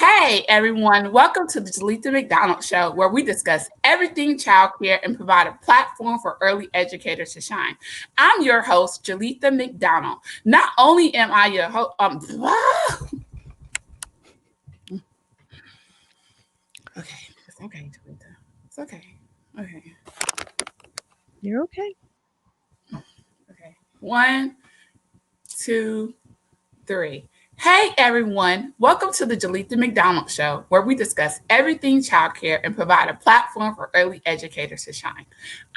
Hey everyone, welcome to the Jerletha McDonald Show, where we discuss everything childcare and provide a platform for early educators to shine. I'm your host, Jerletha McDonald. Not only am I your host, okay, it's okay, Jerletha. It's okay. Okay. You're okay. Okay. 1, 2, 3. Hey everyone, welcome to the Jerletha McDonald Show, where we discuss everything childcare and provide a platform for early educators to shine.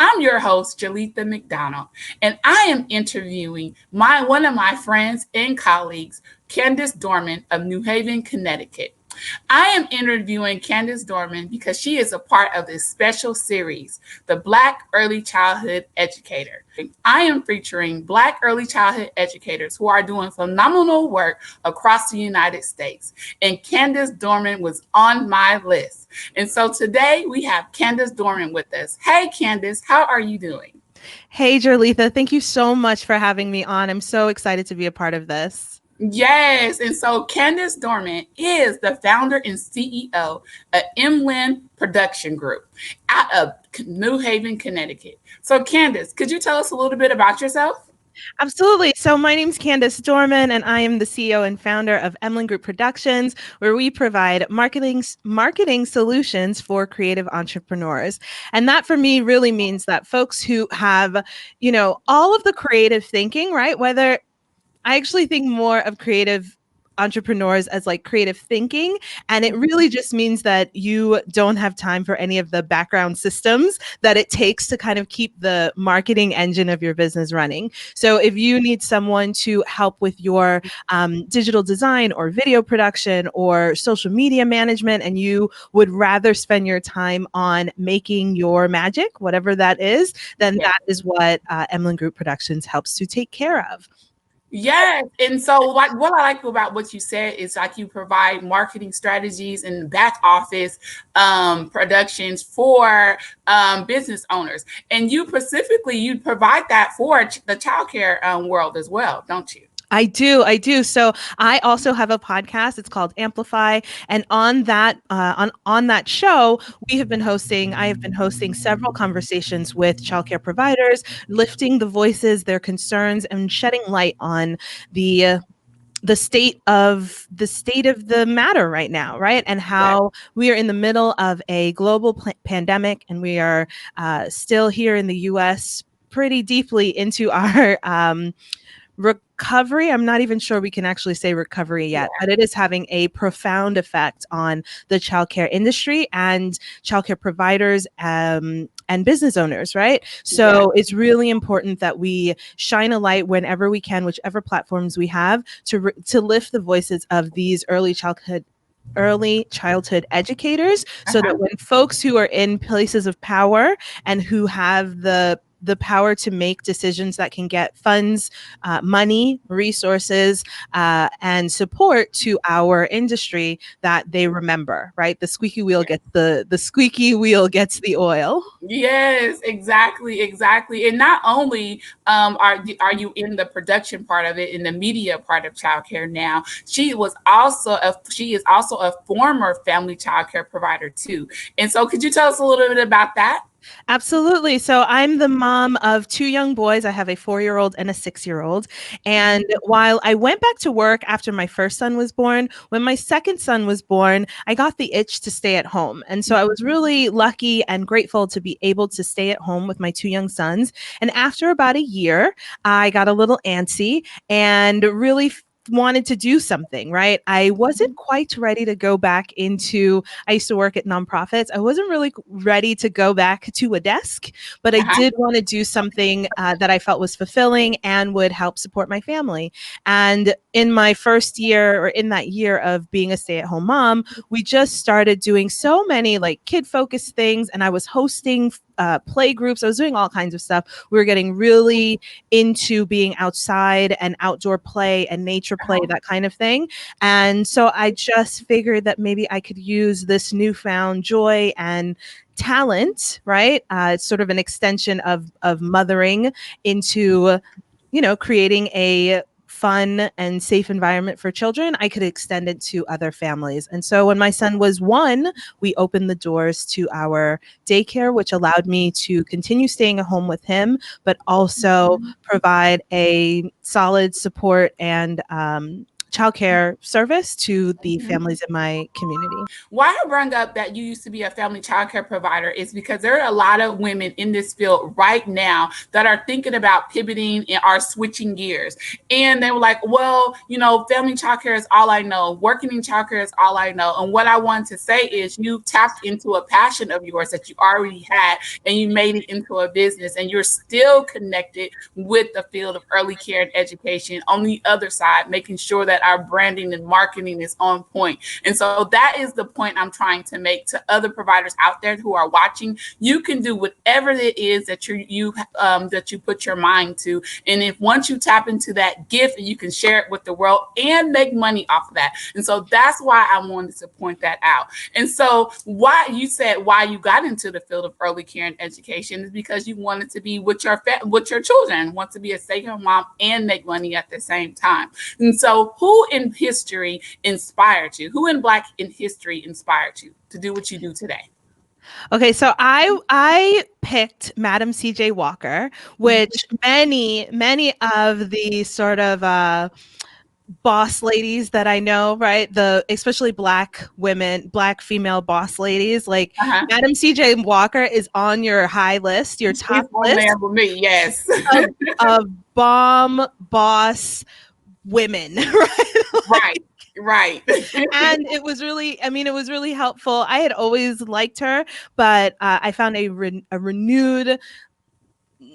I'm your host, Jerletha McDonald, and I am interviewing one of my friends and colleagues, Candice Dormon of New Haven, Connecticut. I am interviewing Candice Dormon because she is a part of this special series, the Black Early Childhood Educator. I am featuring Black early childhood educators who are doing phenomenal work across the United States. And Candice Dormon was on my list. And so today we have Candice Dormon with us. Hey, Candice, how are you doing? Hey, Jerletha, thank you so much for having me on. I'm so excited to be a part of this. Yes, and so Candice Dormon is the founder and CEO of Emlin Production Group out of New Haven, Connecticut. So Candice, could you tell us a little bit about yourself? Absolutely. So my name's Candice Dormon, and I am the CEO and founder of Emlin Group Productions, where we provide marketing solutions for creative entrepreneurs. And that for me really means that folks who have, all of the creative thinking, right? Whether I actually think more of creative entrepreneurs as like creative thinking. And it really just means that you don't have time for any of the background systems that it takes to kind of keep the marketing engine of your business running. So if you need someone to help with your digital design or video production or social media management, and you would rather spend your time on making your magic, whatever that is, then that is what Emlin Group Productions helps to take care of. Yes. And so what I like about what you said is like you provide marketing strategies and back office productions for business owners. And you provide that for the childcare world as well, don't you? I do. So I also have a podcast. It's called Amplify, and on that show, I have been hosting several conversations with childcare providers, lifting the voices, their concerns, and shedding light on the state of the matter right now, right? And how we are in the middle of a global pandemic, and we are still here in the U.S. pretty deeply into our recovery. I'm not even sure we can actually say recovery yet, but it is having a profound effect on the childcare industry and childcare providers and business owners, right? So it's really important that we shine a light whenever we can, whichever platforms we have, to lift the voices of these early childhood educators, so that when folks who are in places of power and who have the power to make decisions that can get funds, money, resources, and support to our industry, that they remember, right? The squeaky wheel gets the oil. Yes, exactly. And not only are you in the production part of it, in the media part of childcare now, she is also a former family childcare provider too. And so, could you tell us a little bit about that? Absolutely. So I'm the mom of two young boys. I have a 4-year-old and a 6-year-old. And while I went back to work after my first son was born, when my second son was born, I got the itch to stay at home. And so I was really lucky and grateful to be able to stay at home with my two young sons. And after about a year, I got a little antsy and really wanted to do something, right? I wasn't quite ready to go back into, I used to work at nonprofits. I wasn't really ready to go back to a desk, but I did want to do something that I felt was fulfilling and would help support my family. And in my first year, or in that year of being a stay-at-home mom, we just started doing so many like kid-focused things, and I was hosting play groups. I was doing all kinds of stuff. We were getting really into being outside and outdoor play and nature play, that kind of thing. And so I just figured that maybe I could use this newfound joy and talent, right? It's sort of an extension of mothering into, creating a fun and safe environment for children, I could extend it to other families. And so when my son was 1, we opened the doors to our daycare, which allowed me to continue staying at home with him, but also provide a solid support and childcare service to the families in my community. Why I bring up that you used to be a family childcare provider is because there are a lot of women in this field right now that are thinking about pivoting and are switching gears. And they were like, well, family childcare is all I know. Working in childcare is all I know. And what I want to say is you tapped into a passion of yours that you already had and you made it into a business, and you're still connected with the field of early care and education on the other side, making sure that our branding and marketing is on point. And so that is the point I'm trying to make to other providers out there who are watching. You can do whatever it is that you put your mind to, and if once you tap into that gift, you can share it with the world and make money off of that. And so that's why I wanted to point that out. And so why you got into the field of early care and education is because you wanted to be with your children, want to be a stay-at-home mom and make money at the same time. And so who in history inspired you? Who in Black in history inspired you to do what you do today? Okay, so I picked Madam C.J. Walker, which many of the sort of boss ladies that I know, right? Especially Black women, Black female boss ladies, like Madam C.J. Walker is on your high list, your top list. For me, yes. of bomb boss women, right? Right. And it was really helpful. I had always liked her, but I found a renewed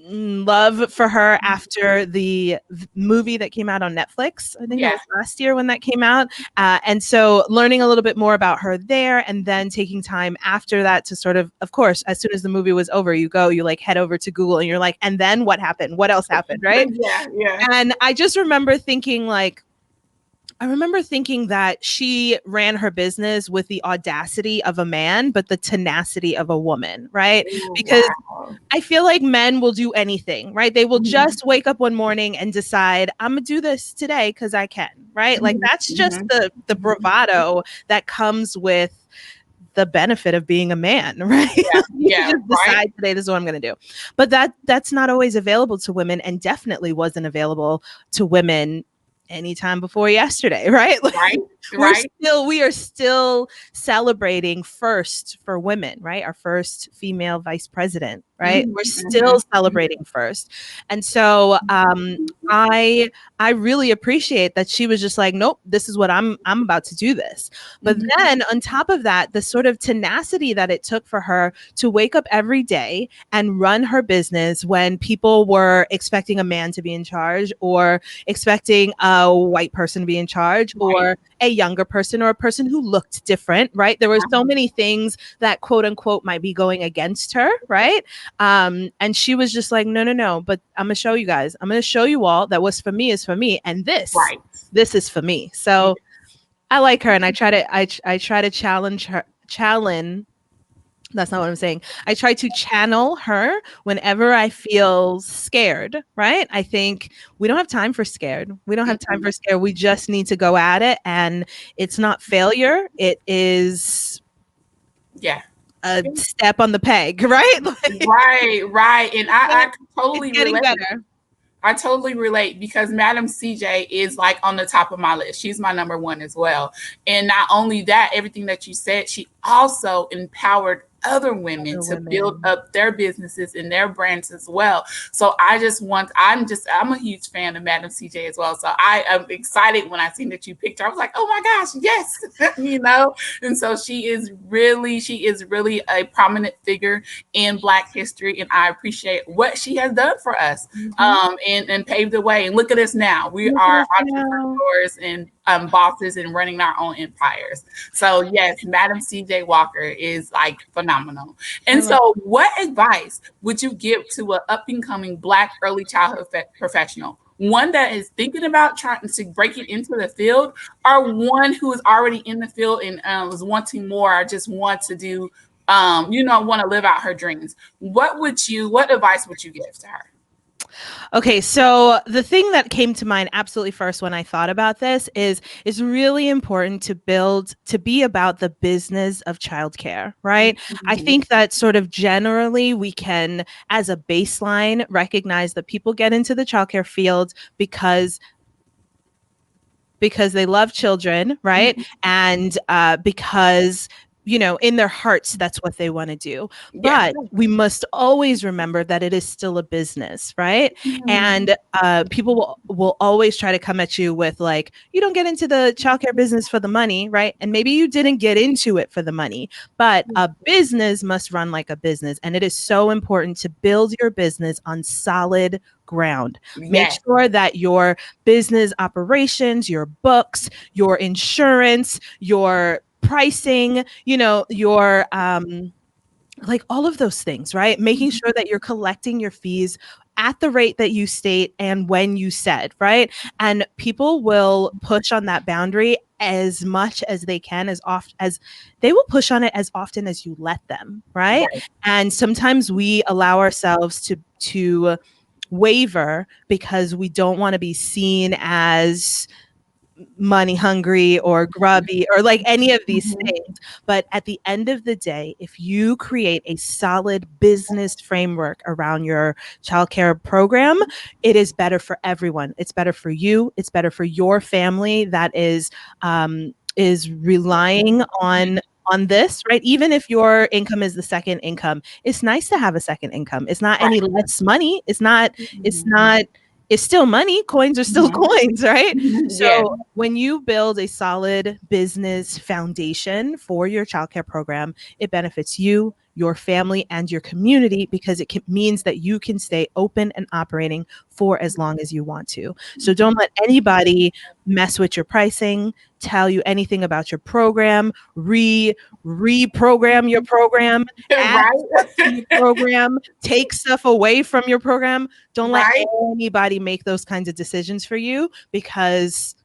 love for her after the movie that came out on Netflix. I think it was last year when that came out. And so learning a little bit more about her there, and then taking time after that to sort of course, as soon as the movie was over, you like head over to Google and you're like, and then what happened? What else happened? Right? Yeah. And I just remember thinking that she ran her business with the audacity of a man, but the tenacity of a woman, right? Because I feel like men will do anything, right? They will just wake up one morning and decide, I'm going to do this today because I can, right? Like that's just the bravado that comes with the benefit of being a man, right? You just decide today, this is what I'm going to do. But that's not always available to women, and definitely wasn't available to women anytime before yesterday, right? We are still celebrating first for women, right? Our first female vice president, right? We're still celebrating first. And so I really appreciate that she was just like, nope, this is what I'm about to do this. But then on top of that, the sort of tenacity that it took for her to wake up every day and run her business when people were expecting a man to be in charge, or expecting a white person to be in charge, or a younger person, or a person who looked different, right? There were so many things that quote unquote might be going against her, right? And she was just like, no, but I'm gonna show you guys. I'm gonna show you all that what's for me is for me, and this is for me. So I like her, and I try to challenge her. That's not what I'm saying. I try to channel her whenever I feel scared, right? I think we don't have time for scared. We don't have time for scared. We just need to go at it. And it's not failure. It is a step on the peg, right? Right. And I totally relate. Better. I totally relate, because Madam CJ is like on the top of my list. She's my number one as well. And not only that, everything that you said, she also empowered other women to build up their businesses and their brands as well. So I'm a huge fan of Madam CJ as well. So I am excited when I seen that you picked her. I was like, oh my gosh, yes, And so she is really a prominent figure in Black history, and I appreciate what she has done for us, and paved the way. And look at us now. We are entrepreneurs and bosses and running our own empires. So yes, Madam CJ Walker is like phenomenal. And so what advice would you give to an up and coming Black early childhood professional? One that is thinking about trying to break it into the field, or one who is already in the field and is wanting more, or just want to do, want to live out her dreams? What advice would you give to her? Okay, so the thing that came to mind absolutely first when I thought about this is it's really important to be about the business of childcare, right? I Mhm. think that sort of generally we can, as a baseline, recognize that people get into the childcare field because they love children, right? Mhm. And because, in their hearts, that's what they want to do. Yeah. But we must always remember that it is still a business, right? Mhm. And people will always try to come at you with, like, you don't get into the childcare business for the money, right? And maybe you didn't get into it for the money, but a business must run like a business. And it is so important to build your business on solid ground. Make Yes. sure that your business operations, your books, your insurance, your pricing, your like all of those things, right? Making sure that you're collecting your fees at the rate that you state and when you said, right? And people will push on that boundary as much as they can, as often as they will push on it as often as you let them, right? Right. And sometimes we allow ourselves to waver because we don't want to be seen as money hungry or grubby or like any of these Mhm. things. But at the end of the day, if you create a solid business framework around your childcare program, it is better for everyone. It's better for you. It's better for your family that is relying on this, right? Even if your income is the second income, it's nice to have a second income. It's not any Right. less money. It's Mhm. not it's still money. Coins are still Mhm. coins, right? Yes. So when you build a solid business foundation for your childcare program, it benefits you, your family, and your community because means that you can stay open and operating for as long as you want to. So don't let anybody mess with your pricing, tell you anything about your program, reprogram your program, add Right. stuff to your program, take stuff away from your program. Don't let Right. anybody make those kinds of decisions for you because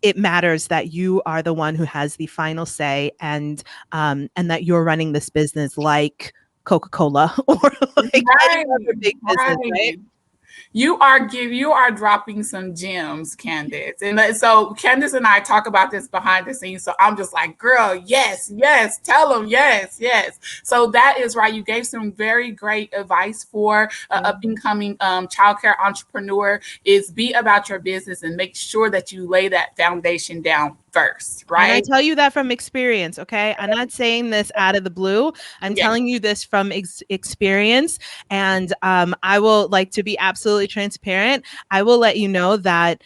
it matters that you are the one who has the final say and that you're running this business like Coca-Cola or like any Right. other big business, right? Right. You are dropping some gems, Candice. And so Candice and I talk about this behind the scenes. So I'm just like, girl, yes, yes, tell them, yes, yes. So that is right. You gave some very great advice for up and coming childcare entrepreneur is be about your business and make sure that you lay that foundation down first, And I right? tell you that from experience, okay? I'm not saying this out of the blue. I'm Yeah. telling you this from experience. And I will, like, to be absolutely transparent, I will let you know that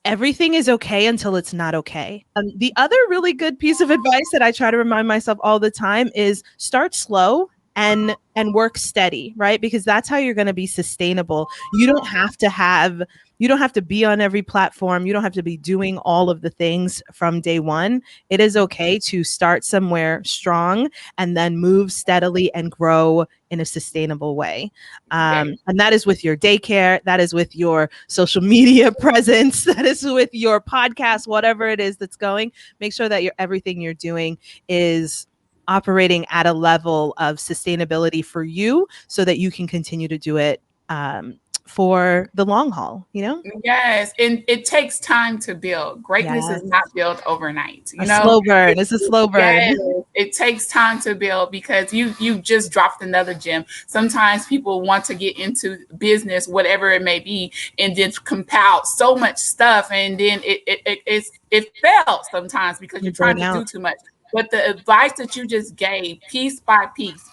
everything is okay until it's not okay. The other really good piece of advice that I try to remind myself all the time is start slow and work steady, right? Because that's how you're going to be sustainable. You don't have to be on every platform. You don't have to be doing all of the things from day one. It is okay to start somewhere strong and then move steadily and grow in a sustainable way. Yeah. And that is with your daycare, that is with your social media presence, that is with your podcast, whatever it is that's going. Make sure that everything you're doing is operating at a level of sustainability for you so that you can continue to do it for the long haul, Yes, and it takes time to build. Greatness is Yes. not built overnight. A slow burn. It's a slow burn. Yes, it takes time to build because you just dropped another gem. Sometimes people want to get into business, whatever it may be, and then compile so much stuff, and then it fails sometimes because You you're trying burn to do out. too much. But the advice that you just gave, piece by piece,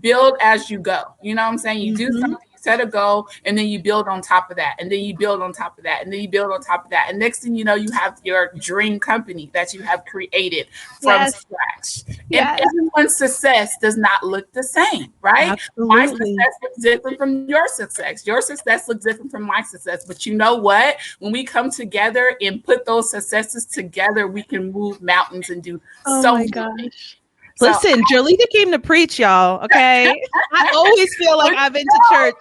build as you go. You know what I'm saying? You do Mm-hmm. something, you set a goal, and then you build on top of that, and then you build on top of that, and then you build on top of that. And next thing you know, you have your dream company that you have created from Yes. scratch. And Yes. everyone's success does not look the same, right? My Absolutely. success looks different from your success. Your success looks different from my success. But you know what? When we come together and put those successes together, we can move mountains and do Oh so my many things. gosh. So, Listen, Jerletha came to preach, y'all. Okay. I always feel like but I've been to church.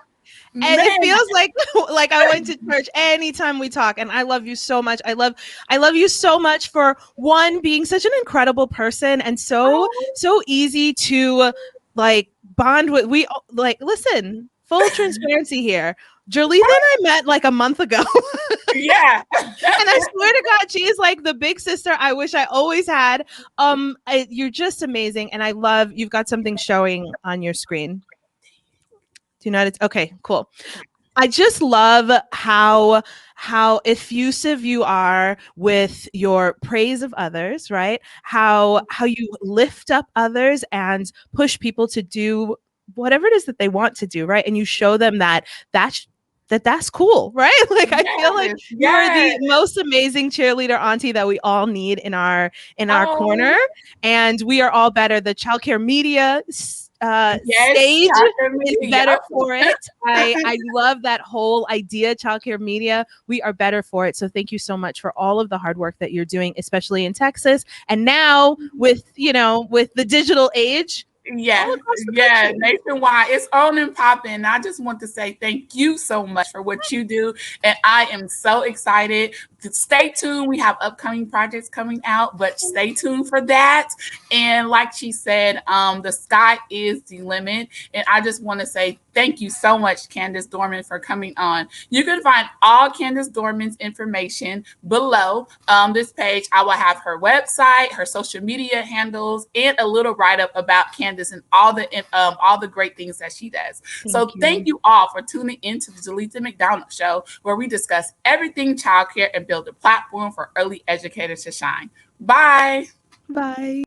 And it man, feels like I went to church anytime we talk. And I love you so much. I love you so much for one being such an incredible person and so easy to like bond with. We like listen. full transparency here. Jerletha and I met like a month ago. Yeah. And I swear to God, she is like the big sister I wish I always had. You're just amazing. And I love, you've got something showing on your screen. Do you know it's okay, cool. I just love how effusive you are with your praise of others, right? How you lift up others and push people to do whatever it is that they want to do, right? And you show them that's cool, right? Like I feel like you are the most amazing cheerleader auntie that we all need in our corner, and we are all better. The childcare media stage is better for it. I love that whole idea, childcare media. We are better for it. So thank you so much for all of the hard work that you're doing, especially in Texas. And now with the digital age, yeah, nationwide, it's on and popping. I just want to say thank you so much for what you do, and I am so excited. Stay tuned. We have upcoming projects coming out, but stay tuned for that. And like she said, the sky is the limit. And I just want to say thank you so much, Candice Dormon, for coming on. You can find all Candice Dormon's information below this page. I will have her website, her social media handles, and a little write-up about Candice and all the great things that she does. Thank you all for tuning into the Jerletha McDonald Show, where we discuss everything childcare and build a platform for early educators to shine. Bye. Bye.